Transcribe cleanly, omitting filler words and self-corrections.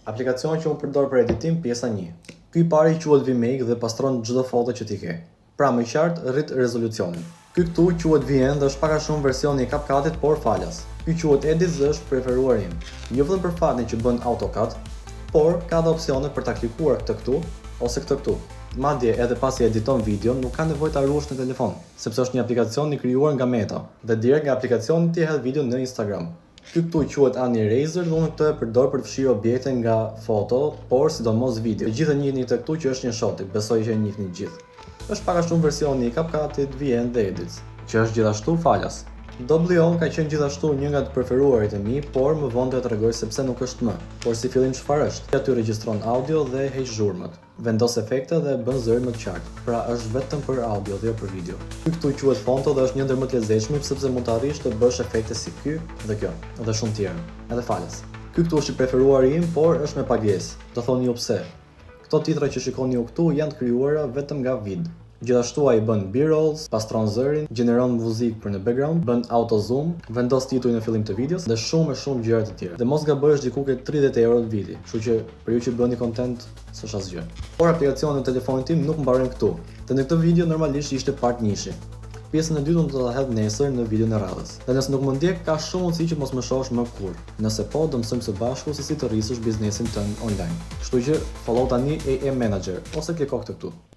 Aplikacioni që unë përdor për editim, pjesa 1. Ky i pari quhet Vmake dhe pastron çdo foto që ti ke. Pra më qartë rrit rezolucionin. Ky këtu quhet VN dhe është pak a shumë versioni i CapCut-it por falas. Ky quhet Edit dhe është preferuari im. Jo vetëm për fatin që bën AutoCAD, por ka dhe opsione për ta klikuar këtë këtu ose këtë këtu. Madje edhe pasi editon videon nuk ka nevojë ta ruash në telefon, sepse është një aplikacion i krijuar nga Meta dhe direkt nga aplikacioni ti hedh videon në Instagram. Ky këtu quhet Anirazer dhe unë këtë e përdor për të fshirë objekte nga foto, por sidomos video. Të gjithë e njihni këtë këtu që është një shoti, besoj që e njihni të gjithë. Është pak a shumë versioni i CapCut-it, VN dhe Edit, që është gjithashtu falas. Double-O ka qenë gjithashtu një nga të preferuarit e mi, por më vonë do t'ju tregoj sepse nuk është më. Por si fillim çfarë është? Aty regjistron audio dhe heq zhurmët, vendos efekte dhe bën zërin më të qartë. Pra është vetëm për audio dhe jo për video. Ky këtu quhet Fonto dhe është një ndër më të lezetshëm sepse mund të arrish të bësh efekte si ky dhe kjo, dhe shumë tjerë. Edhe falas. Ky këtu është i preferuari im, por është me pagesë. Do thoni ju pse? Këto titra që shikoni ju këtu janë të krijuara vetëm nga vid. Gjithashtu ai bën B-rolls, pastron zërin, gjeneron muzikë për në background, bën auto zoom, vendos titull në fillim të videos dhe shumë gjëra të tjera. Dhe mos gabojësh diku ke 30 euro të viti, kështu që për ju që bëni content s'është asgjë. Por aplikacioni në telefonin tim nuk mbaron këtu. Dhe në këtë video normalisht ishte part 1-shi. Pjesën e dytë do ta hedh nesër në videon e radhës. Dhe nëse nuk më ndjek, ka shumë mundësi që mos më shohësh më kurrë. Nëse po, do mësojmë së bashku se si të rrisësh biznesin tënd online. Kështu që follow tani AM Manager ose kliko këtë këtu.